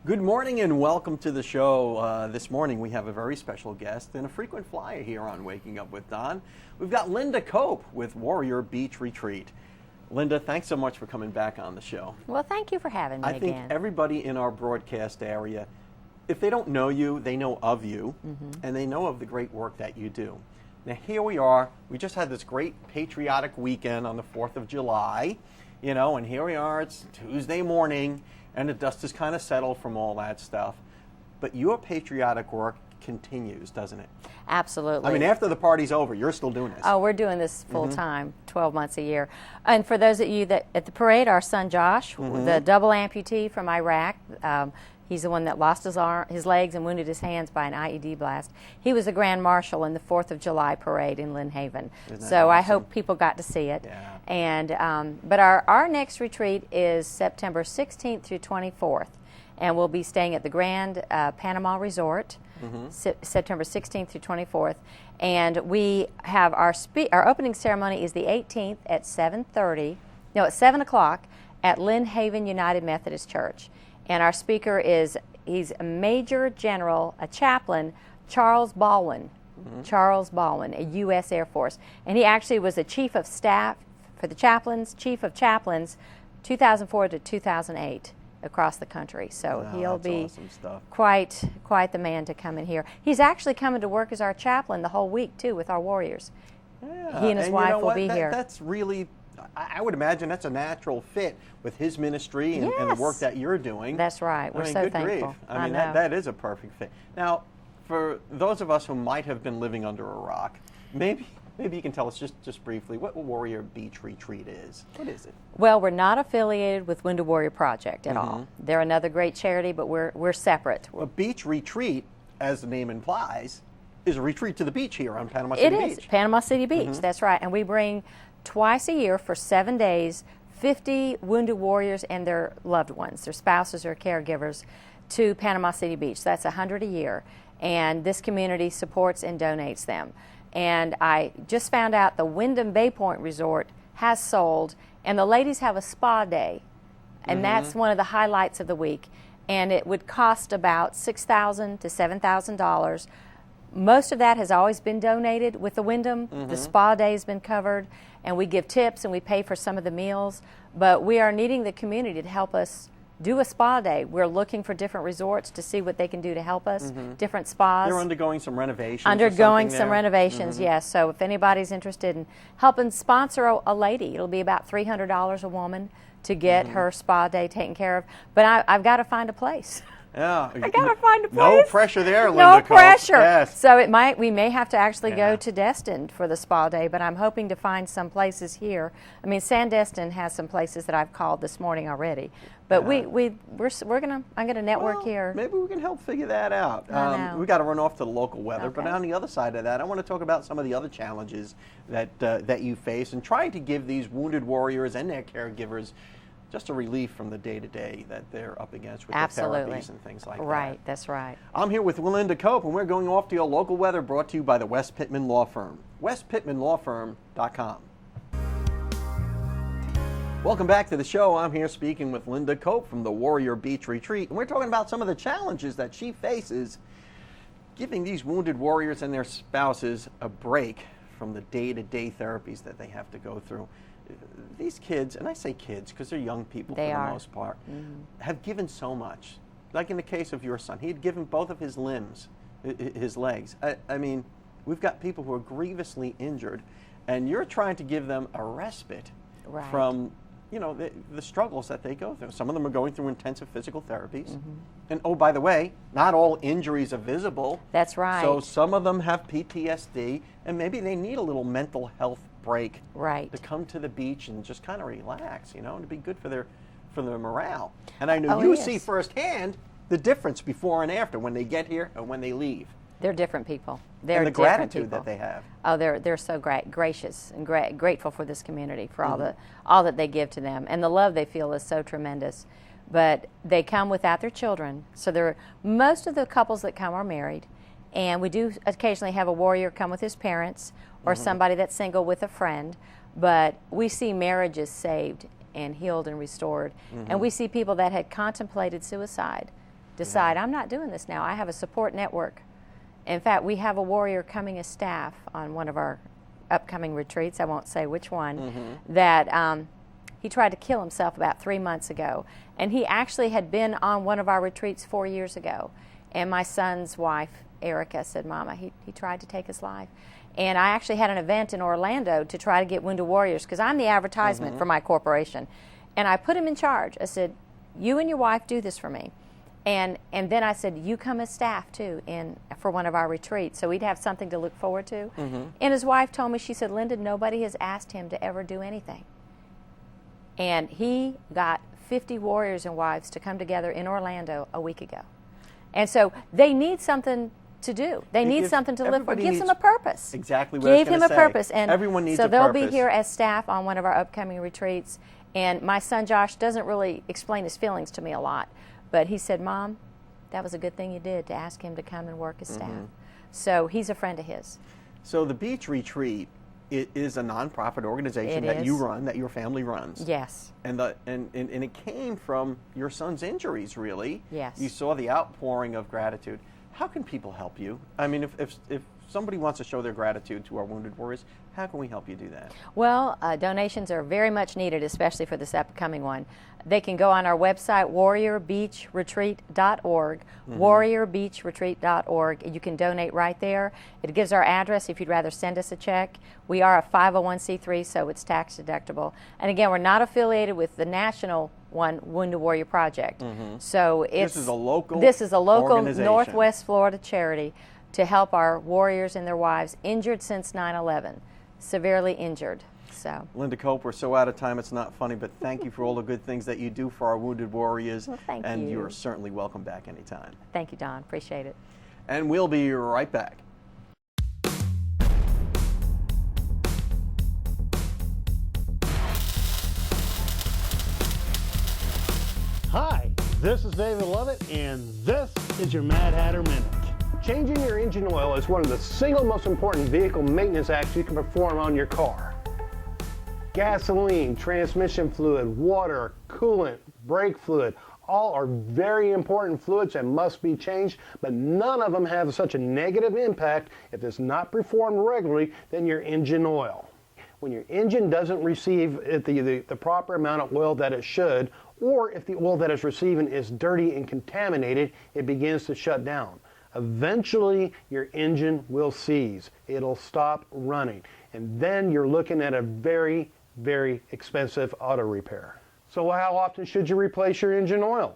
Good morning and welcome to the show. This morning we have a very special guest and a frequent flyer here on Waking Up with Don. We've got Linda Cope with Warrior Beach Retreat. Linda, thanks so much for coming back on the show. Well, thank you for having me again. I think everybody in our broadcast area, if they don't know you, they know of you, and they know of the great work that you do. Now here we are. We just had this great patriotic weekend on the 4th of July, and here we are. It's Tuesday morning. And the dust is kind of settled from all that stuff. But your patriotic work continues, doesn't it? Absolutely. I mean, after the party's over, you're still doing this. Oh, we're doing this full time, 12 months a year. And for those of you that at the parade, our son Josh, the double amputee from Iraq, he's the one that lost his legs and wounded his hands by an IED blast. He was the Grand Marshal in the 4th of July parade in Lynn Haven. So awesome? I hope people got to see it. Yeah. And but our next retreat is September 16th through 24th. And we'll be staying at the Grand Panama Resort, September 16th through 24th. And we have our opening ceremony is the 18th at 7 o'clock at Lynn Haven United Methodist Church. And our speaker he's a Major General, a chaplain, Charles Baldwin. Charles Baldwin, a U.S. Air Force. And he actually was the Chief of Staff for the chaplains, Chief of Chaplains, 2004 to 2008 across the country. So he'll be awesome quite the man to come in here. He's actually coming to work as our chaplain the whole week, too, with our warriors. Yeah. He and his wife will be here. That's really... I would imagine that's a natural fit with his ministry and the work that you're doing. That's right. We're so good thankful. Grief. I mean, that is a perfect fit. Now, for those of us who might have been living under a rock, maybe you can tell us just briefly what Warrior Beach Retreat is. What is it? Well, we're not affiliated with Wounded Warrior Project at all. They're another great charity, but we're separate. Well, Beach Retreat, as the name implies, is a retreat to the beach here on Panama City Beach. It is Panama City Beach. That's right. And we bring twice a year for 7 days 50 wounded warriors and their loved ones, their spouses or caregivers, to Panama City Beach. That's 100 a year. And this community supports and donates them. And I just found out the Wyndham Bay Point Resort has sold, and the ladies have a spa day. And that's one of the highlights of the week. And it would cost about $6,000 to $7,000. Most of that has always been donated with the Wyndham. The spa day has been covered, and we give tips and we pay for some of the meals. But we are needing the community to help us do a spa day. We're looking for different resorts to see what they can do to help us, different spas. They're undergoing some renovations. Undergoing some renovations, yes. So if anybody's interested in helping sponsor a lady, it'll be about $300 a woman to get her spa day taken care of. But I've got to find a place. Yeah, I gotta find a place. No pressure there, Linda. No pressure. Yes. So we may have to actually go to Destin for the spa day, but I'm hoping to find some places here. I mean, Sandestin has some places that I've called this morning already, but I'm gonna network here. Maybe we can help figure that out. I know. We got to run off to the local weather, but Okay. on the other side of that, I want to talk about some of the other challenges that you face and trying to give these wounded warriors and their caregivers just a relief from the day-to-day that they're up against with the therapies and things like that. Right, that's right. I'm here with Linda Cope, and we're going off to your local weather, brought to you by the West Pittman Law Firm. westpittmanlawfirm.com. Welcome back to the show. I'm here speaking with Linda Cope from the Warrior Beach Retreat, and we're talking about some of the challenges that she faces giving these wounded warriors and their spouses a break from the day-to-day therapies that they have to go through. These kids, and I say kids because they're young people for the most part, have given so much. Like in the case of your son, he had given both of his limbs, his legs. I mean, we've got people who are grievously injured, and you're trying to give them a respite from, the struggles that they go through. Some of them are going through intensive physical therapies. And oh, by the way, not all injuries are visible. That's right. So some of them have PTSD, and maybe they need a little mental health break to come to the beach and just kind of relax, and to be good for their morale. And I know you see firsthand the difference before and after when they get here and when they leave. They're different people. And the gratitude that they have. Oh, they're so gracious and grateful for this community, for all that they give to them, and the love they feel is so tremendous. But they come without their children, so most of the couples that come are married, and we do occasionally have a warrior come with his parents or somebody that's single with a friend. But we see marriages saved and healed and restored, and we see people that had contemplated suicide decide, I'm not doing this now. I have a support network. In fact, we have a warrior coming as staff on one of our upcoming retreats, I won't say which one, that he tried to kill himself about 3 months ago. And he actually had been on one of our retreats 4 years ago. And my son's wife, Arias, said, Mama, he tried to take his life. And I actually had an event in Orlando to try to get wounded warriors, because I'm the advertisement for my corporation. And I put him in charge. I said, you and your wife do this for me. And then I said, you come as staff too for one of our retreats, so we'd have something to look forward to. And his wife told me, she said, Linda, nobody has asked him to ever do anything. And he got 50 warriors and wives to come together in Orlando a week ago. And so they need something to do. They need something to live for. It gives them a purpose. Exactly what I was going to say. Gave him a purpose. And everyone needs a purpose. So they'll be here as staff on one of our upcoming retreats. And my son Josh doesn't really explain his feelings to me a lot. But he said, Mom, that was a good thing you did to ask him to come and work as staff. So he's a friend of his. So the Beach Retreat, it is a nonprofit organization that you run, that your family runs. Yes. And it came from your son's injuries, really. Yes. You saw the outpouring of gratitude. How can people help you? I mean, if somebody wants to show their gratitude to our wounded warriors, how can we help you do that? Well, donations are very much needed, especially for this upcoming one. They can go on our website, warriorbeachretreat.org, warriorbeachretreat.org. You can donate right there. It gives our address if you'd rather send us a check. We are a 501c3, so it's tax deductible. And again, we're not affiliated with the national one, Wounded Warrior Project. So this is a local Northwest Florida charity to help our warriors and their wives injured since 9/11, severely injured. So, Linda Cope, we're so out of time it's not funny, but thank you for all the good things that you do for our wounded warriors. Well, thank you. And you are certainly welcome back anytime. Thank you, Don. Appreciate it. And we'll be right back. Hi, this is David Lovett, and this is your Mad Hatter Minute. Changing your engine oil is one of the single most important vehicle maintenance acts you can perform on your car. Gasoline, transmission fluid, water, coolant, brake fluid, all are very important fluids and must be changed, but none of them have such a negative impact if it's not performed regularly than your engine oil. When your engine doesn't receive the proper amount of oil that it should, or if the oil that it's receiving is dirty and contaminated, it begins to shut down. Eventually, your engine will seize. It'll stop running. And then you're looking at a very, very expensive auto repair. So how often should you replace your engine oil?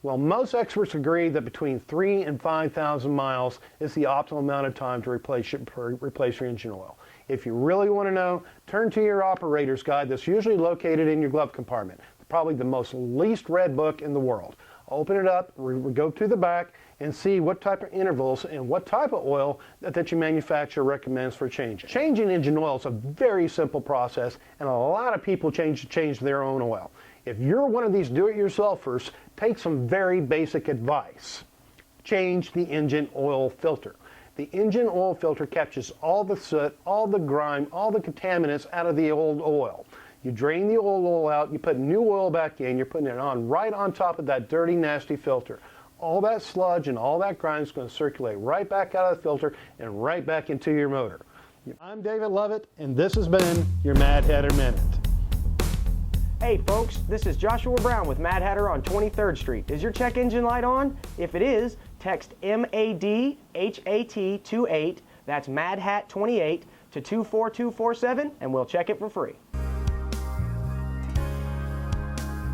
Well, most experts agree that between 3,000 and 5,000 miles is the optimal amount of time to replace your engine oil. If you really want to know, turn to your operator's guide that's usually located in your glove compartment. Probably the most least read book in the world. Open it up, go to the back, and see what type of intervals and what type of oil that your manufacturer recommends for changing. Changing engine oil is a very simple process, and a lot of people change their own oil. If you're one of these do-it-yourselfers, take some very basic advice. Change the engine oil filter. The engine oil filter captures all the soot, all the grime, all the contaminants out of the old oil. You drain the old oil out, you put new oil back in, you're putting it on right on top of that dirty, nasty filter. All that sludge and all that grime is going to circulate right back out of the filter and right back into your motor. I'm David Lovett, and this has been your Mad Hatter Minute. Hey folks, this is Joshua Brown with Mad Hatter on 23rd Street. Is your check engine light on? If it is, text MADHAT28, that's MADHAT28, to 24247, and we'll check it for free.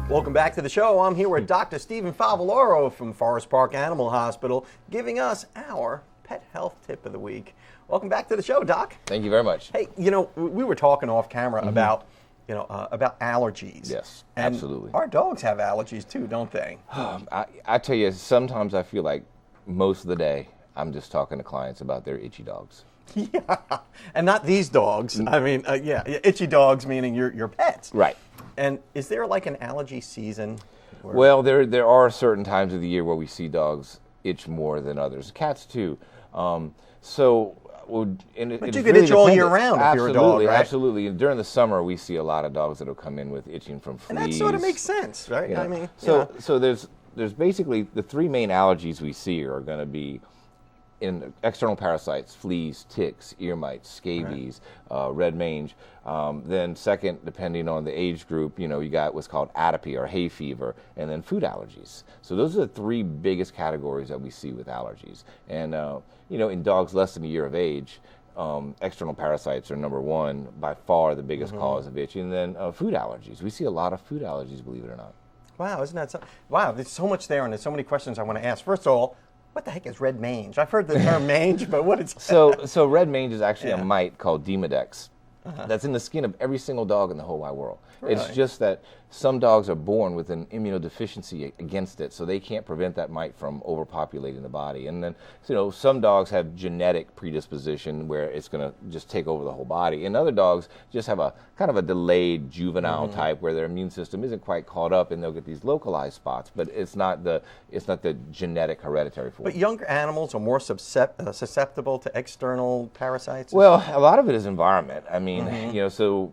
Welcome back to the show. I'm here with Dr. Stephen Favaloro from Forest Park Animal Hospital, giving us our pet health tip of the week. Welcome back to the show, Doc. Thank you very much. Hey, you know, we were talking off camera about allergies. Yes, and absolutely. Our dogs have allergies too, don't they? I tell you, sometimes I feel like most of the day I'm just talking to clients about their itchy dogs. Yeah, and not these dogs. I mean, itchy dogs meaning your pets. Right. And is there like an allergy season? Well, there are certain times of the year where we see dogs itch more than others. Cats too. But you could really itch all year round if you're a dog, right? Absolutely. And during the summer, we see a lot of dogs that will come in with itching from fleas. And that sort of makes sense, right? You know, I mean, so there's basically the three main allergies we see are going to be in external parasites: fleas, ticks, ear mites, scabies, red mange. Then second, depending on the age group, you got what's called atopy or hay fever, and then food allergies. So those are the three biggest categories that we see with allergies. And in dogs less than a year of age, external parasites are number one, by far the biggest cause of itching. And then food allergies. We see a lot of food allergies, believe it or not. Wow, isn't that so? Wow, there's so much there, and there's so many questions I want to ask. First of all, what the heck is red mange? I've heard the term mange, but what is So red mange is actually a mite called Demodex. That's in the skin of every single dog in the whole wide world. Really? It's just that some dogs are born with an immunodeficiency against it, so they can't prevent that mite from overpopulating the body. And then, some dogs have genetic predisposition where it's going to just take over the whole body. And other dogs just have a kind of a delayed juvenile type where their immune system isn't quite caught up, and they'll get these localized spots. But it's not the genetic hereditary form. But younger animals are more susceptible to external parasites? Well, a lot of it is environment. I mean, so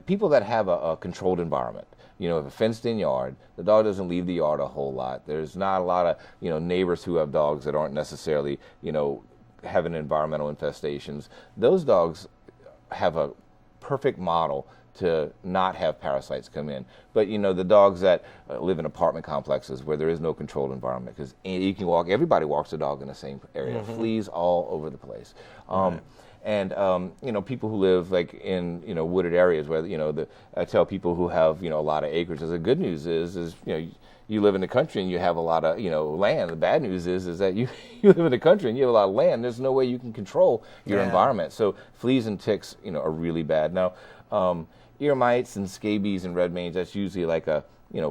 people that have a controlled environment, if a fenced-in yard, the dog doesn't leave the yard a whole lot. There's not a lot of, neighbors who have dogs that aren't necessarily, having environmental infestations. Those dogs have a perfect model to not have parasites come in. But, the dogs that live in apartment complexes where there is no controlled environment, because you can everybody walks a dog in the same area. Fleas all over the place. And people who live like in wooded areas where I tell people who have a lot of acreage. The good news is you live in the country and you have a lot of land. The bad news is that you live in the country and you have a lot of land. There's no way you can control your environment. So fleas and ticks are really bad. Now ear mites and scabies and red mange, that's usually like a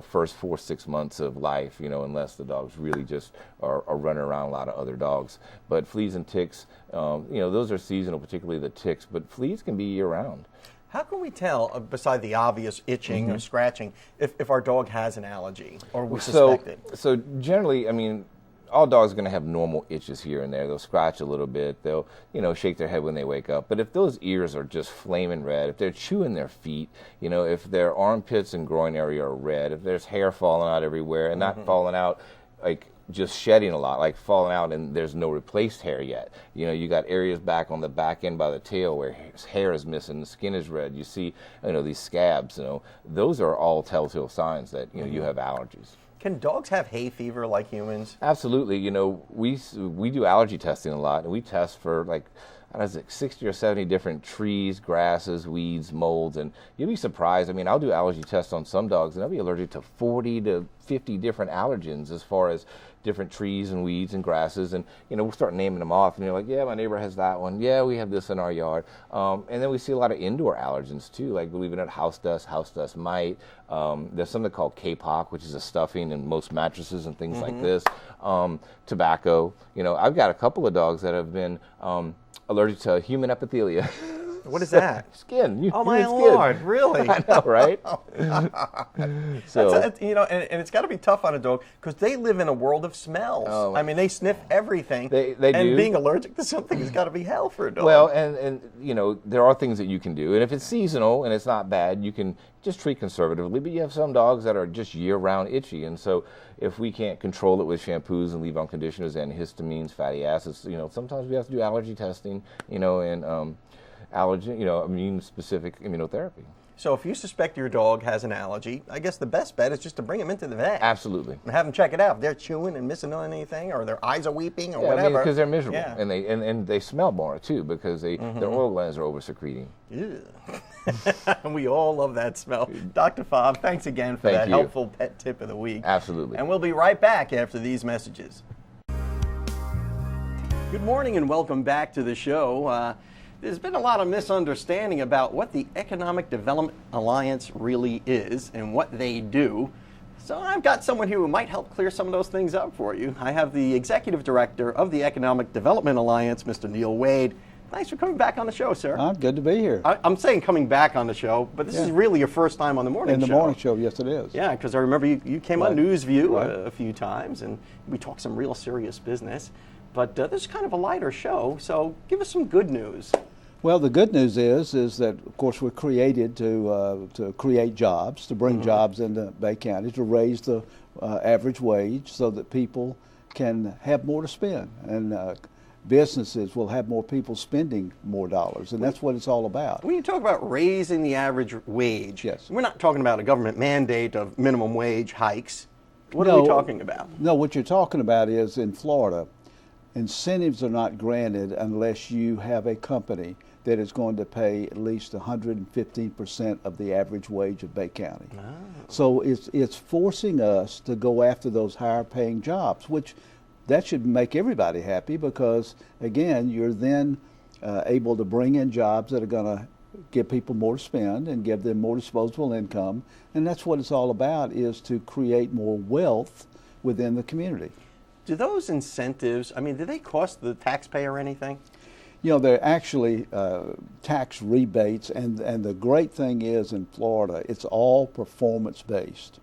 first 4-6 months of life, unless the dogs really just are running around a lot of other dogs. But fleas and ticks, those are seasonal, particularly the ticks, but fleas can be year-round. How can we tell, beside the obvious itching or scratching, if our dog has an allergy or we suspect it? So generally, all dogs are going to have normal itches here and there. They'll scratch a little bit. They'll, shake their head when they wake up. But if those ears are just flaming red, if they're chewing their feet, if their armpits and groin area are red, if there's hair falling out everywhere and not falling out like just shedding a lot, like falling out and there's no replaced hair yet. You got areas back on the back end by the tail where hair is missing, the skin is red. You see, these scabs, those are all telltale signs that, you have allergies. Can dogs have hay fever like humans? Absolutely. We do allergy testing a lot, and we test for 60 or 70 different trees, grasses, weeds, molds, and you'll be surprised. I'll do allergy tests on some dogs, and I'll be allergic to 40 to 50 different allergens as far as different trees and weeds and grasses, and we'll start naming them off, and you're like, yeah, my neighbor has that one. Yeah, we have this in our yard. And then we see a lot of indoor allergens too, like, believe it or not, house dust mite. There's something called K-pop, which is a stuffing in most mattresses and things like this. Tobacco. I've got a couple of dogs that have been allergic to human epithelia. What is that? Skin. My Lord, really? I know, right? So and it's got to be tough on a dog because they live in a world of smells. Oh. They sniff everything. They and do. Being allergic to something has got to be hell for a dog. Well, and there are things that you can do, and if it's seasonal and it's not bad, you can just treat conservatively. But you have some dogs that are just year-round itchy, and so if we can't control it with shampoos and leave-on conditioners and histamines, fatty acids, sometimes we have to do allergy testing, and immune-specific immunotherapy. So if you suspect your dog has an allergy, I guess the best bet is just to bring him into the vet. Absolutely. And have them check it out. If they're chewing and missing on anything, or their eyes are weeping, or whatever. Because they're miserable, Yeah. and they smell more too because their oil glands are over-secreting. And we all love that smell. Dr. Fobb, thanks again for Thank you. helpful pet tip of the week. Absolutely. And we'll be right back after these messages. Good morning and welcome back to the show. There's been a lot of misunderstanding about what the Economic Development Alliance really is and what they do. So I've got someone here who might help clear some of those things up for you. I have the Executive Director of the Economic Development Alliance, Mr. Neil Wade. Thanks for coming back on the show, sir. Good to be here. I'm saying coming back on the show, but this is really your first time on the morning show. In the morning show, yes it is. Yeah, because I remember you came on Right. Newsview Right. a few times, and we talked some real serious business. But this is kind of a lighter show, so give us some good news. Well, the good news is that, of course, we're created to create jobs, to bring jobs into Bay County, to raise the average wage so that people can have more to spend, and businesses will have more people spending more dollars, and that's what it's all about. When you talk about raising the average wage, yes, we're not talking about a government mandate of minimum wage hikes. What are we talking about? No, what you're talking about is in Florida, incentives are not granted unless you have a company that is going to pay at least 115% of the average wage of Bay County. Oh. So it's forcing us to go after those higher paying jobs, which that should make everybody happy because, again, you're then able to bring in jobs that are going to give people more to spend and give them more disposable income. And that's what it's all about, is to create more wealth within the community. Do those incentives, I mean, do they cost the taxpayer anything? You know, they're actually tax rebates, and the great thing is in Florida, it's all performance-based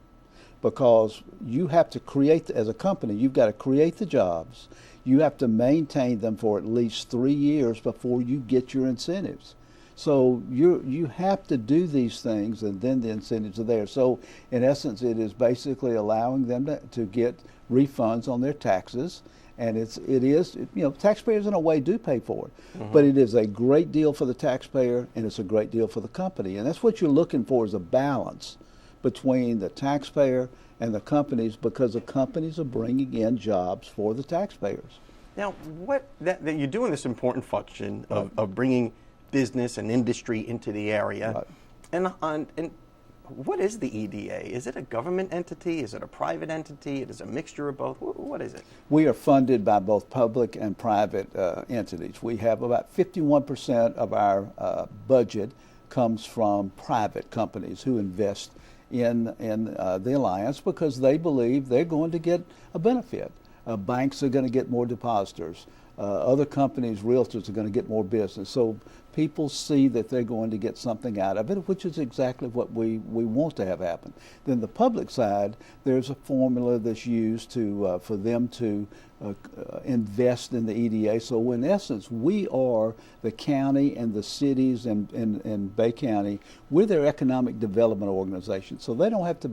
because you have to create, as a company, you've got to create the jobs. You have to maintain them for at least 3 years before you get your incentives. So you have to do these things, and then the incentives are there. So in essence, it is basically allowing them to get refunds on their taxes. And it is, you know, taxpayers in a way do pay for it, but it is a great deal for the taxpayer and it's a great deal for the company. And that's what you're looking for, is a balance between the taxpayer and the companies, because the companies are bringing in jobs for the taxpayers. Now, that you're doing this important function of bringing business and industry into the area, and what is the EDA? Is it a government entity? Is it a private entity? It is a mixture of both? What is it? We are funded by both public and private entities. We have about 51% of our budget comes from private companies who invest in the Alliance because they believe they're going to get a benefit. Banks are going to get more depositors. Other companies, realtors, are going to get more business. So people see that they're going to get something out of it, which is exactly what we want to have happen. Then the public side, there's a formula that's used for them to invest in the EDA. So in essence, we are the county and the cities in Bay County. We're their economic development organization. So they don't have to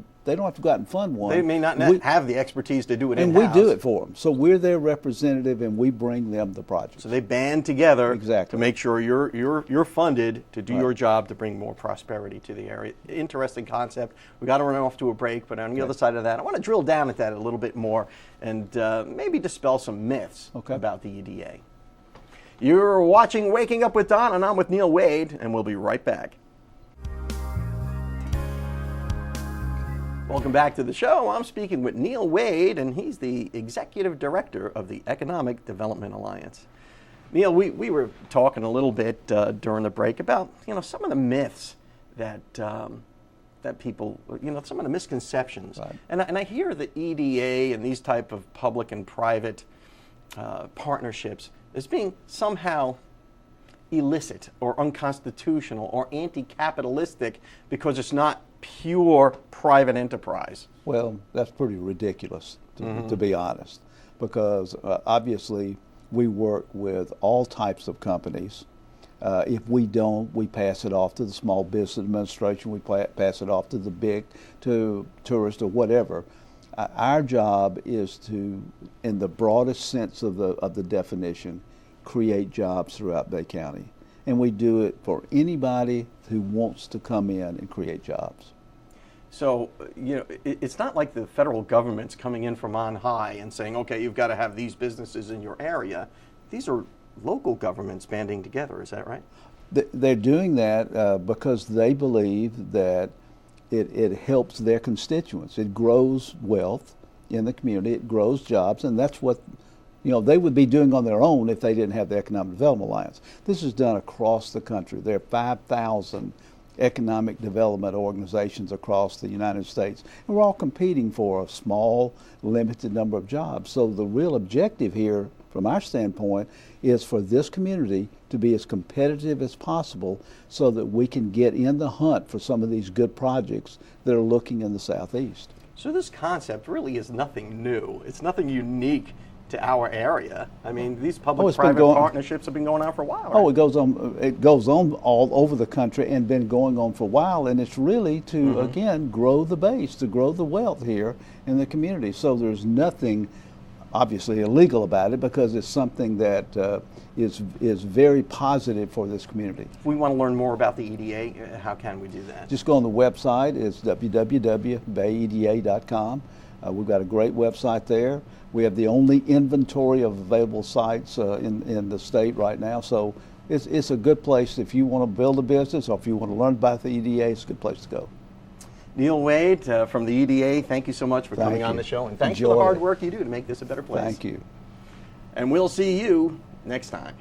go out and fund one. They may not have the expertise to do it and in-house. we do it for them. So we're their representative, and we bring them the project. So they band together exactly to make sure you're funded to do your job to bring more prosperity to the area. Interesting concept. We got to run off to a break, but on the other side of that, I want to drill down at that a little bit more and maybe dispel some myths about the EDA. You're watching Waking Up with Don, and I'm with Neil Wade, and we'll be right back. Welcome back to the show. I'm speaking with Neil Wade, and he's the Executive Director of the Economic Development Alliance. Neil, we were talking a little bit during the break about some of the myths that people, some of the misconceptions. Right. And I hear the EDA and these type of public and private partnerships as being somehow illicit or unconstitutional or anti-capitalistic because it's not pure private enterprise. Well, that's pretty ridiculous, to be honest, because obviously we work with all types of companies. If we don't, we pass it off to the Small Business Administration, we pass it off to the big, to tourists or whatever. Our job is to, in the broadest sense of the definition, create jobs throughout Bay County. And we do it for anybody who wants to come in and create jobs. So, it's not like the federal government's coming in from on high and saying, okay, you've got to have these businesses in your area. These are local governments banding together, is that right? They're doing that because they believe that it helps their constituents. It grows wealth in the community, it grows jobs, and that's what they would be doing on their own if they didn't have the Economic Development Alliance. This is done across the country. There are 5,000 economic development organizations across the United States, and we're all competing for a small, limited number of jobs. So the real objective here, from our standpoint, is for this community to be as competitive as possible so that we can get in the hunt for some of these good projects that are looking in the Southeast. So this concept really is nothing new. It's nothing unique to our area. I mean, these it's public-private been going- partnerships have been going on for a while. Oh, right? it goes on. It goes on all over the country and been going on for a while. And it's really to again grow the base, to grow the wealth here in the community. So there's nothing, obviously, illegal about it because it's something that is very positive for this community. If we want to learn more about the EDA, how can we do that? Just go on the website. It's www.bayeda.com. We've got a great website there. We have the only inventory of available sites in the state right now. So it's a good place if you want to build a business or if you want to learn about the EDA, it's a good place to go. Neil Wade from the EDA, thank you so much for coming on the show. And thanks for the hard work you do to make this a better place. Thank you. And we'll see you next time.